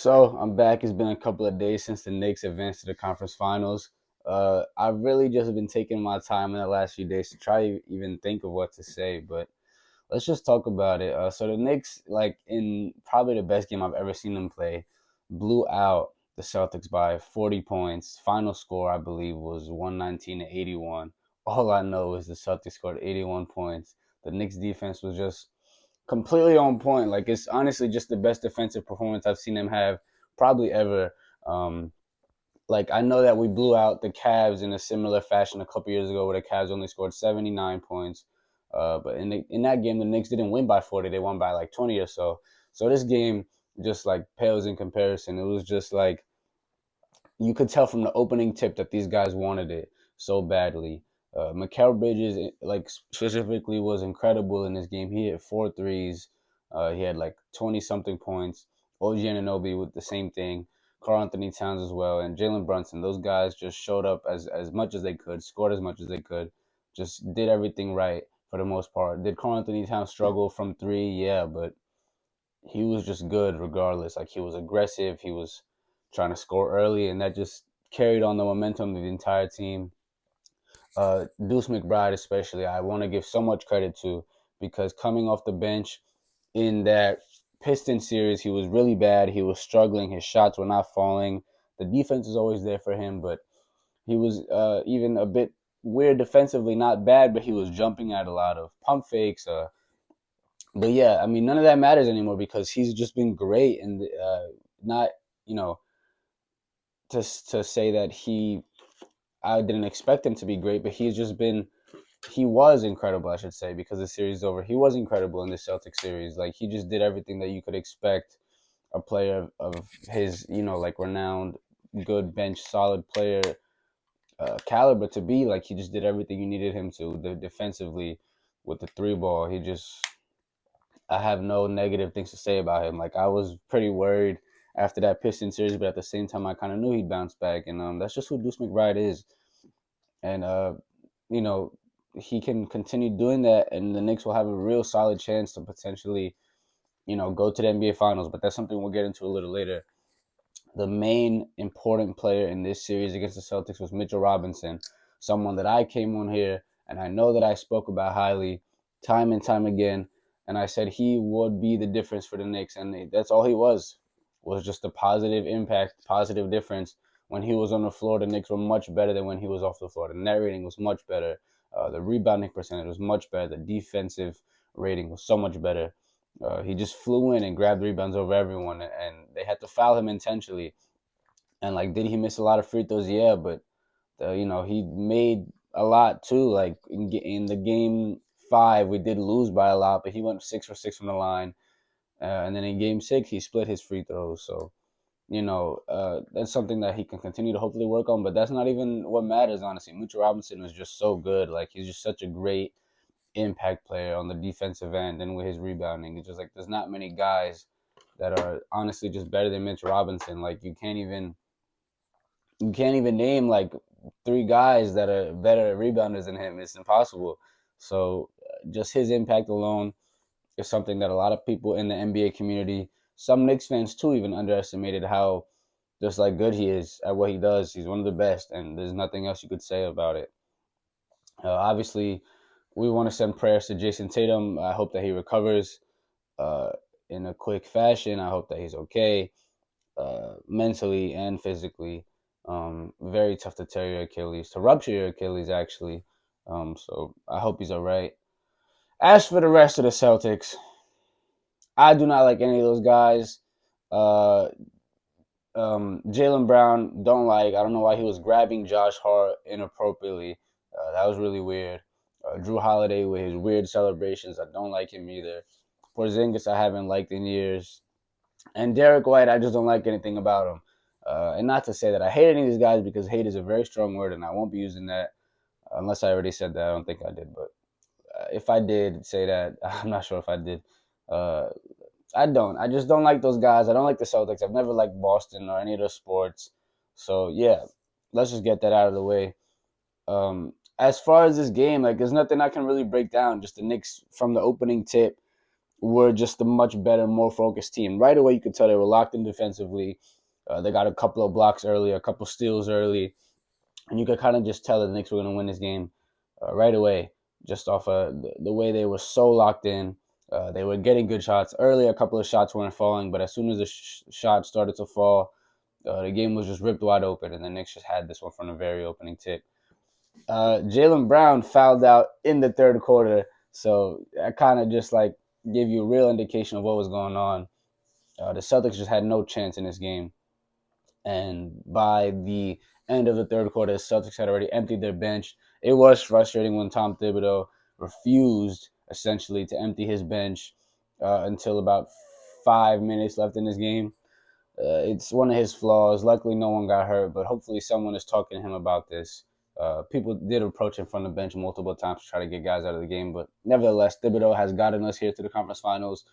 So I'm back. It's been a couple of days since the Knicks advanced to the conference finals. I've really just been taking my time in the last few days to try to even think of what to say, but let's just talk about it. So the Knicks, like in probably the best game I've ever seen them play, blew out the Celtics by 40 points. Final score, I believe, was 119 to 81. All I know is the Celtics scored 81 points. The Knicks defense was just completely on point. Like it's honestly just the best defensive performance I've seen them have probably ever. Um, like I know that we blew out the Cavs in a similar fashion a couple years ago, where the Cavs only scored 79 points. But in that game, the Knicks didn't win by 40; they won by like 20 or so. So this game just like pales in comparison. It was just like you could tell from the opening tip that these guys wanted it so badly. Mikal Bridges, like specifically, was incredible in this game. He hit four threes. He had like 20 something points. OG Anunoby with the same thing. Karl Anthony Towns as well, and Jalen Brunson. Those guys just showed up as much as they could, scored as much as they could, just did everything right for the most part. Did Karl Anthony Towns struggle from three? Yeah, but he was just good regardless. Like he was aggressive, he was trying to score early, and that just carried on the momentum of the entire team. Deuce McBride, especially, I want to give so much credit to because coming off the bench in that Piston series, he was really bad. He was struggling. His shots were not falling. The defense is always there for him, but he was even a bit weird defensively. Not bad, but he was jumping at a lot of pump fakes. But yeah, I mean, none of that matters anymore because he's just been great and not, you know, to say that I didn't expect him to be great, but he was incredible, I should say, because the series is over. He was incredible in the Celtics series. Like he just did everything that you could expect a player of his, like renowned, good bench, solid player caliber to be. Like he just did everything you needed him to. Defensively, with the three ball, I have no negative things to say about him. Like I was pretty worried after that Pistons series, but at the same time, I kind of knew he'd bounce back, and that's just who Deuce McBride is. And you know, he can continue doing that, and the Knicks will have a real solid chance to potentially, go to the NBA Finals. But that's something we'll get into a little later. The main important player in this series against the Celtics was Mitchell Robinson, someone that I came on here and I know that I spoke about highly time and time again. And I said he would be the difference for the Knicks. And that's all he was just a positive impact, positive difference. When he was on the floor, the Knicks were much better than when he was off the floor. The net rating was much better. The rebounding percentage was much better. The defensive rating was so much better. He just flew in and grabbed rebounds over everyone, and they had to foul him intentionally. And like, did he miss a lot of free throws? Yeah, but he made a lot too. Like in the game five, we did lose by a lot, but he went 6 for 6 from the line. And then in game six, he split his free throws. So that's something that he can continue to hopefully work on. But that's not even what matters, honestly. Mitchell Robinson was just so good. Like he's just such a great impact player on the defensive end and with his rebounding. It's just like there's not many guys that are honestly just better than Mitch Robinson. Like you can't even name like three guys that are better rebounders than him. It's impossible. So just his impact alone is something that a lot of people in the NBA community, some Knicks fans too, even underestimated how just like good he is at what he does. He's one of the best, and there's nothing else you could say about it. Obviously, we want to send prayers to Jason Tatum. I hope that he recovers uh, in a quick fashion. I hope that he's okay mentally and physically. Very tough to tear your Achilles, to rupture your Achilles, actually. So I hope he's all right. As for the rest of the Celtics, I do not like any of those guys. Uh, Jalen Brown, don't like. I don't know why he was grabbing Josh Hart inappropriately. That was really weird. Drew Holiday with his weird celebrations. I don't like him either. Porzingis, I haven't liked in years. And Derek White, I just don't like anything about him. And not to say that I hate any of these guys because hate is a very strong word, and I won't be using that unless I already said that. I don't think I did, but if I did say that, I'm not sure if I did. Uh, I don't. I just don't like those guys. I don't like the Celtics. I've never liked Boston or any of those sports. So yeah, let's just get that out of the way. As far as this game, like there's nothing I can really break down. Just the Knicks from the opening tip. were just a much better, more focused team. Right away, you could tell they were locked in defensively. They got a couple of blocks early, a couple steals early, and you could kind of just tell that the Knicks were going to win this game right away, just off of the way they were so locked in. They were getting good shots early. A couple of shots weren't falling, but as soon as the shots started to fall, the game was just ripped wide open, and the Knicks just had this one from the very opening tip. Jaylen Brown fouled out in the third quarter, so that kind of just like gave you a real indication of what was going on. The Celtics just had no chance in this game, and by the end of the third quarter, the Celtics had already emptied their bench. It was frustrating when Tom Thibodeau refused essentially to empty his bench until about 5 minutes left in this game. It's one of his flaws. Luckily, no one got hurt, but hopefully, someone is talking to him about this. People did approach him from the bench multiple times to try to get guys out of the game, but nevertheless, Thibodeau has gotten us here to the conference finals.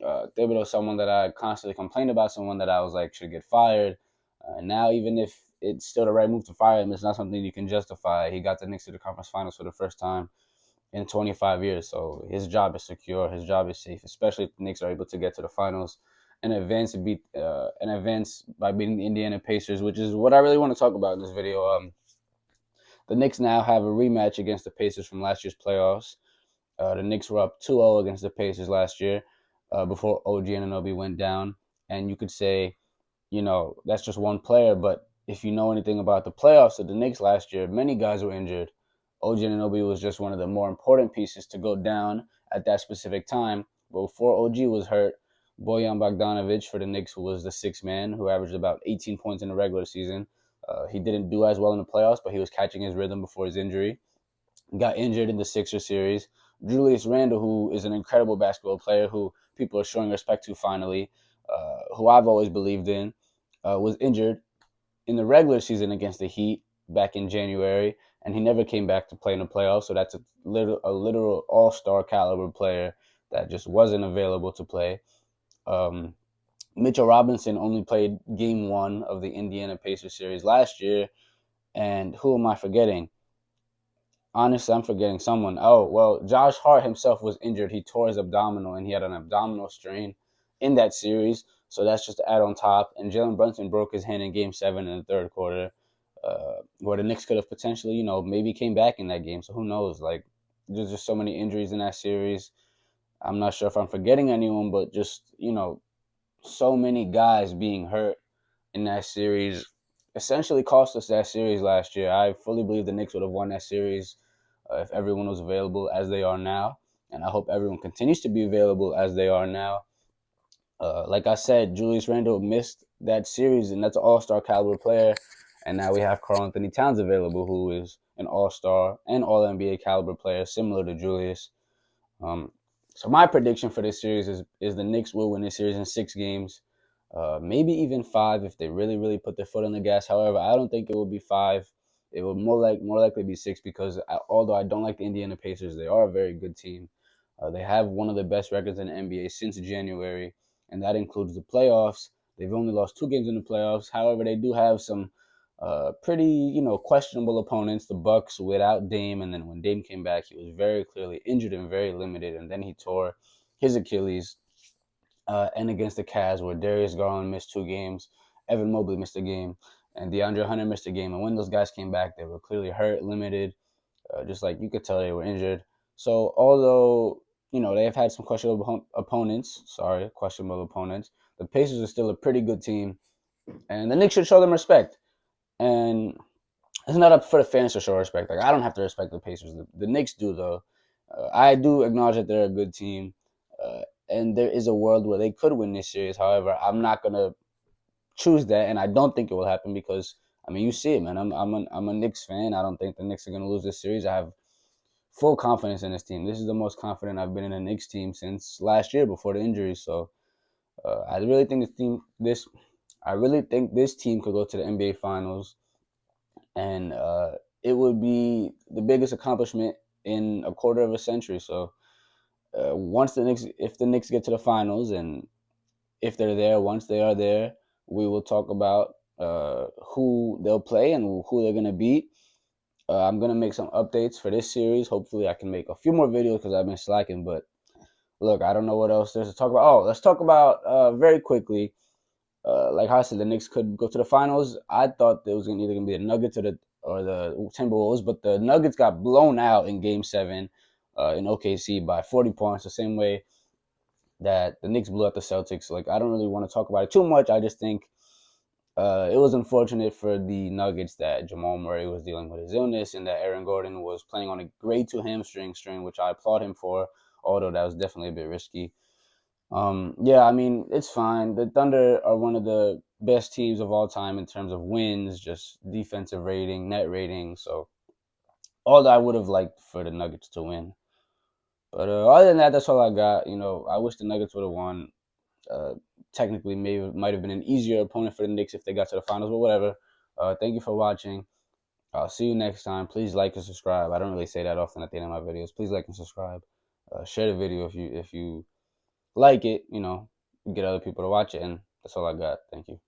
Thibodeau is someone that I constantly complained about, someone that I was like should get fired. Now, even if it's still the right move to fire him, it's not something you can justify. He got the Knicks to the conference finals for the first time in 25 years, so his job is secure, his job is safe, especially if the Knicks are able to get to the finals and advance by beating the Indiana Pacers, which is what I really want to talk about in this video. The Knicks now have a rematch against the Pacers from last year's playoffs. The Knicks were up 2-0 against the Pacers last year before OG Anunoby went down. And you could say, that's just one player. But if you know anything about the playoffs of the Knicks last year, many guys were injured. OG Anunoby was just one of the more important pieces to go down at that specific time. But before OG was hurt, Bojan Bogdanovic for the Knicks, who was the sixth man, who averaged about 18 points in the regular season. He didn't do as well in the playoffs, but he was catching his rhythm before his injury. Got injured in the Sixers series. Julius Randle, who is an incredible basketball player, who people are showing respect to finally, who I've always believed in, was injured in the regular season against the Heat back in January, and he never came back to play in the playoffs. So that's a literal all-star caliber player that just wasn't available to play. Um, Mitchell Robinson only played game one of the Indiana Pacers series last year, and who am I forgetting? Honestly, I'm forgetting someone. Oh, well, Josh Hart himself was injured. He tore his abdominal, and he had an abdominal strain in that series. So that's just to add on top. And Jalen Brunson broke his hand in Game 7 in the third quarter, where the Knicks could have potentially, maybe came back in that game. So who knows? Like, there's just so many injuries in that series. I'm not sure if I'm forgetting anyone, but just, so many guys being hurt in that series essentially cost us that series last year. I fully believe the Knicks would have won that series if everyone was available as they are now. And I hope everyone continues to be available as they are now. Like I said, Julius Randle missed that series, and that's an all-star caliber player. And now we have Karl-Anthony Towns available, who is an all-star and all-NBA caliber player, similar to Julius. Um, so my prediction for this series is the Knicks will win this series in 6 games, maybe even 5 if they really really put their foot on the gas. However, I don't think it will be 5. It will more likely be 6 because although I don't like the Indiana Pacers, they are a very good team. They have one of the best records in the NBA since January, and that includes the playoffs. They've only lost 2 games in the playoffs. However, they do have some pretty, questionable opponents. The Bucks without Dame, and then when Dame came back, he was very clearly injured and very limited, and then he tore his Achilles. And against the Cavs, where Darius Garland missed 2 games, Evan Mobley missed a game, and DeAndre Hunter missed a game. And when those guys came back, they were clearly hurt, limited, just like you could tell they were injured. So although they have had some questionable opponents, the Pacers are still a pretty good team, and the Knicks should show them respect. And it's not up for the fans to show respect. Like, I don't have to respect the Pacers. The Knicks do, though. I do acknowledge that they're a good team, and there is a world where they could win this series. However, I'm not gonna choose that, and I don't think it will happen because you see it, man. I'm a Knicks fan. I don't think the Knicks are gonna lose this series. I have full confidence in this team. This is the most confident I've been in a Knicks team since last year before the injuries. So I really think this team could go to the NBA Finals, and it would be the biggest accomplishment in a quarter of a century. So if the Knicks get to the finals, and if they're there, once they are there, we will talk about who they'll play and who they're gonna beat. I'm gonna make some updates for this series. Hopefully, I can make a few more videos because I've been slacking. But Look, I don't know what else there's to talk about. Oh, let's talk about very quickly. Like how I said, the Knicks could go to the finals. I thought it was either gonna be the Nuggets or the Timberwolves, but the Nuggets got blown out in Game 7 in OKC by 40 points. The same way that the Knicks blew out the Celtics. Like I don't really want to talk about it too much. I just think it was unfortunate for the Nuggets that Jamal Murray was dealing with his illness and that Aaron Gordon was playing on a grade 2 hamstring strain, which I applaud him for, although that was definitely a bit risky. Yeah, I mean, it's fine. The Thunder are one of the best teams of all time in terms of wins, just defensive rating, net rating. So, all that I would have liked for the Nuggets to win. But other than that, that's all I got. I wish the Nuggets would have won. Uh, Technically, maybe might have been an easier opponent for the Knicks if they got to the finals, but whatever. Thank you for watching. I'll see you next time. Please like and subscribe. I don't really say that often at the end of my videos. Please like and subscribe. Share the video if you like it. Get other people to watch it, and that's all I got. Thank you.